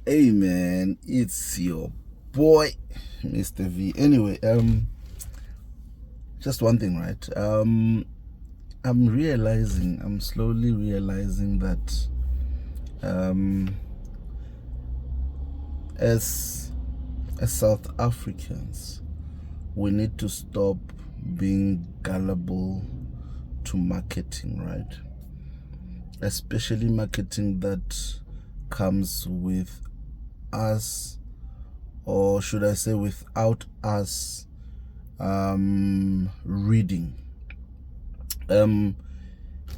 Hey man, it's your boy, Mr. V. Anyway, just one thing, right? I'm slowly realizing that um, as South Africans, we need to stop being gullible to marketing, right? Especially marketing that comes with us, or should I say without us reading. And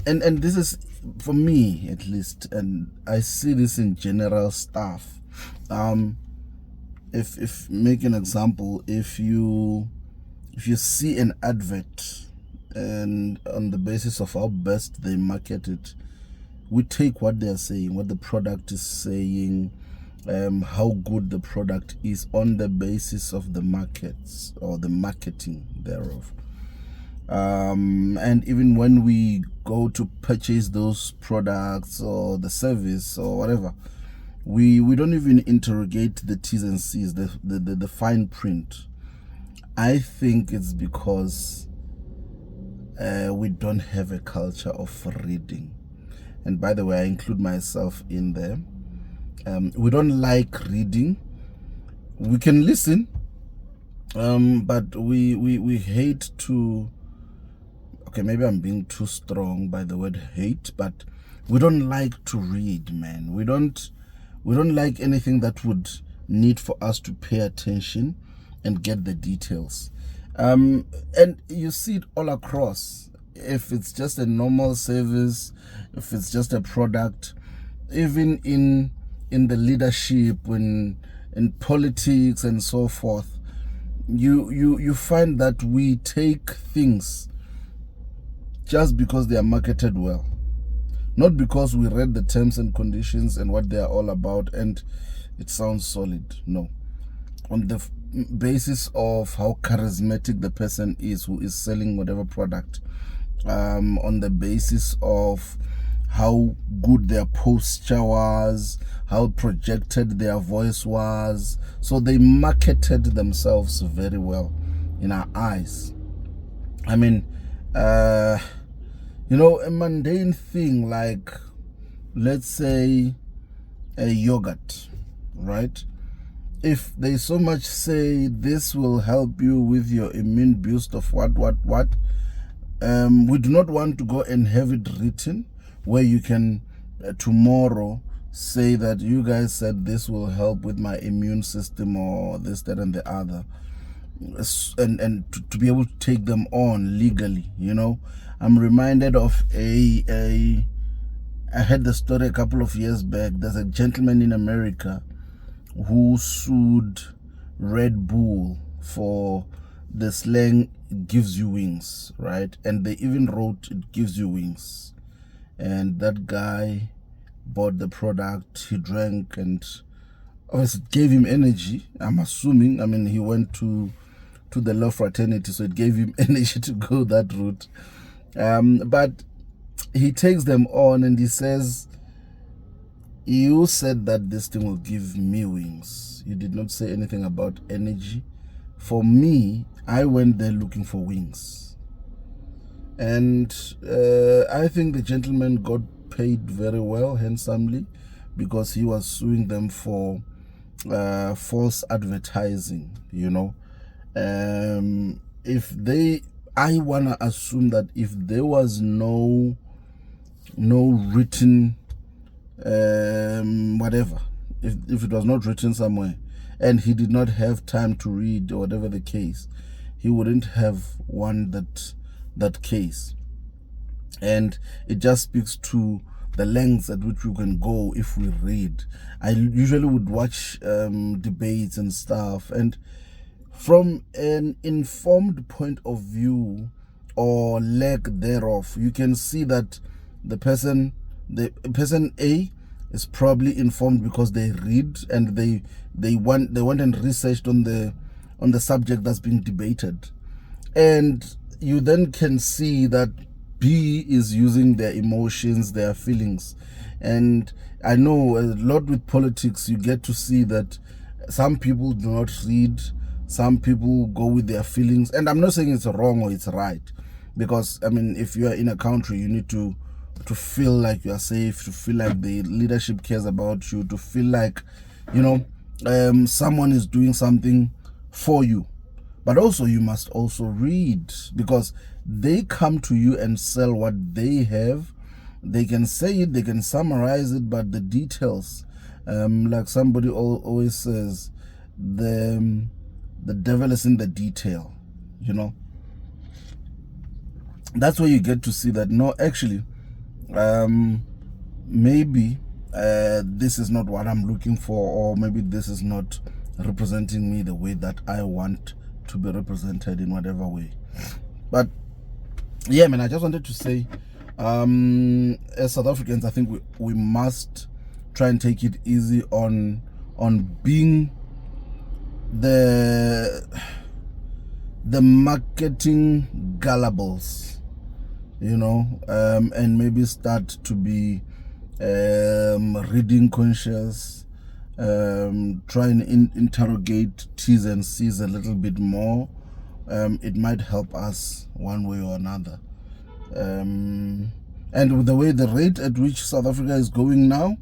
this is, for me at least, and I see this in general stuff. If make an example, if you see an advert, and on the basis of how best they market it, we take what they're saying, what the product is saying, how good the product is, on the basis of the markets or the marketing thereof. And even when we go to purchase those products or the service or whatever, we don't even interrogate the T's and C's, the fine print. I think it's because we don't have a culture of reading. And by the way, I include myself in there. We don't like reading. We can listen, but we hate to. Okay, maybe I'm being too strong by the word hate, but we don't like to read, man. We don't like anything that would need for us to pay attention and get the details. And you see it all across. If it's just a normal service, if it's just a product, even in the leadership, in politics and so forth, you find that we take things just because they are marketed well, not because we read the terms and conditions and what they are all about and it sounds solid. No, on the basis of how charismatic the person is who is selling whatever product, on the basis of how good their posture was, how projected their voice was. So they marketed themselves very well in our eyes. I mean, a mundane thing like, let's say, a yogurt, right? If they so much say this will help you with your immune boost of what, we do not want to go and have it written where you can tomorrow say that you guys said this will help with my immune system or this, that, and the other, and to be able to take them on legally. I'm reminded of I heard the story a couple of years back. There's a gentleman in America who sued Red Bull for the slang "it gives you wings," right? And they even wrote "it gives you wings." And that guy bought the product, he drank, and obviously it gave him energy, I'm assuming. I mean, he went to the law fraternity, so it gave him energy to go that route. But he takes them on and he says, "You said that this thing will give me wings. You did not say anything about energy. For me, I went there looking for wings." And I think the gentleman got paid very well, handsomely, because he was suing them for false advertising. I wanna assume that if there was no written whatever, if it was not written somewhere, and he did not have time to read or whatever the case, he wouldn't have won that case. And it just speaks to the lengths at which we can go if we read. I usually would watch debates and stuff, and from an informed point of view or lack thereof, you can see that the person A is probably informed because they read and they went and researched on the subject that's being debated. And you then can see that B is using their emotions, their feelings. And I know a lot with politics, you get to see that some people do not read, some people go with their feelings. And I'm not saying it's wrong or it's right, because I mean, if you are in a country, you need to feel like you are safe, to feel like the leadership cares about you, to feel like, you know, someone is doing something for you. But also you must also read, because they come to you and sell what they have. They can say it, they can summarize it, but the details, like somebody always says, the devil is in the detail, you know. That's where you get to see that, no, actually, maybe this is not what I'm looking for, or maybe this is not representing me the way that I want to be represented in whatever way. But yeah, man, I just wanted to say, as South Africans, I think we must try and take it easy on being the marketing gullibles, you know, and maybe start to be reading conscious, try and interrogate T's and C's a little bit more. It might help us one way or another. And with the way the rate at which South Africa is going now,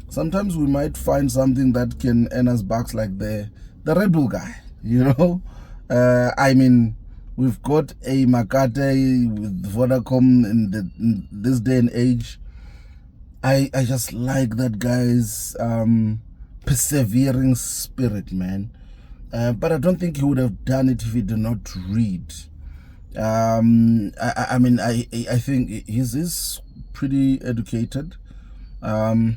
sometimes we might find something that can earn us bucks, like the Red Bull guy, you know. I mean, we've got a Makate with Vodacom in this day and age. I just like that guy's persevering spirit, man. But I don't think he would have done it if he did not read. I mean, I think he is pretty educated, and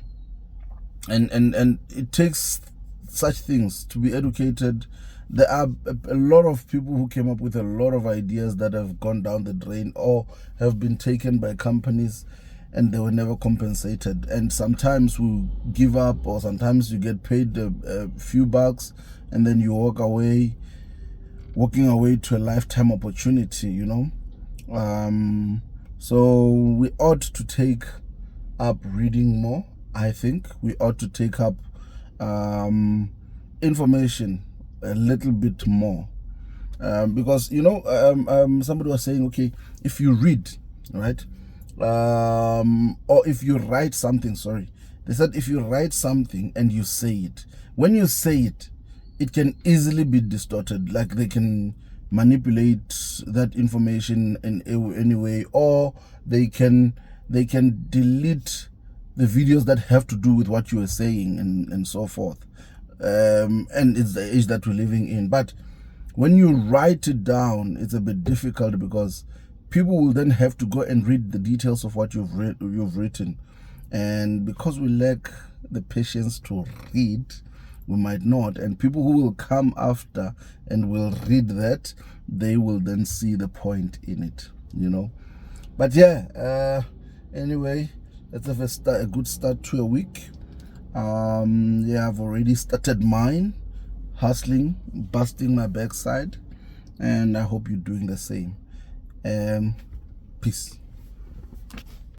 it takes such things to be educated. There are a lot of people who came up with a lot of ideas that have gone down the drain or have been taken by companies, and they were never compensated. And sometimes we give up, or sometimes you get paid a few bucks and then you walking away to a lifetime opportunity, you know. So we ought to take up reading more. I think we ought to take up information a little bit more, because, you know, somebody was saying, okay, if you read, right, or if you write something, sorry, they said if you write something and you say it, when you say it, it can easily be distorted. Like, they can manipulate that information in any way, or they can delete the videos that have to do with what you are saying, and so forth. And it's the age that we're living in. But when you write it down, it's a bit difficult, because people will then have to go and read the details of what you've written. And because we lack the patience to read, we might not. And people who will come after and will read that, they will then see the point in it, you know. But yeah, anyway, let's have a good start to a week. Yeah, I've already started mine, hustling, busting my backside, and I hope you're doing the same. Peace.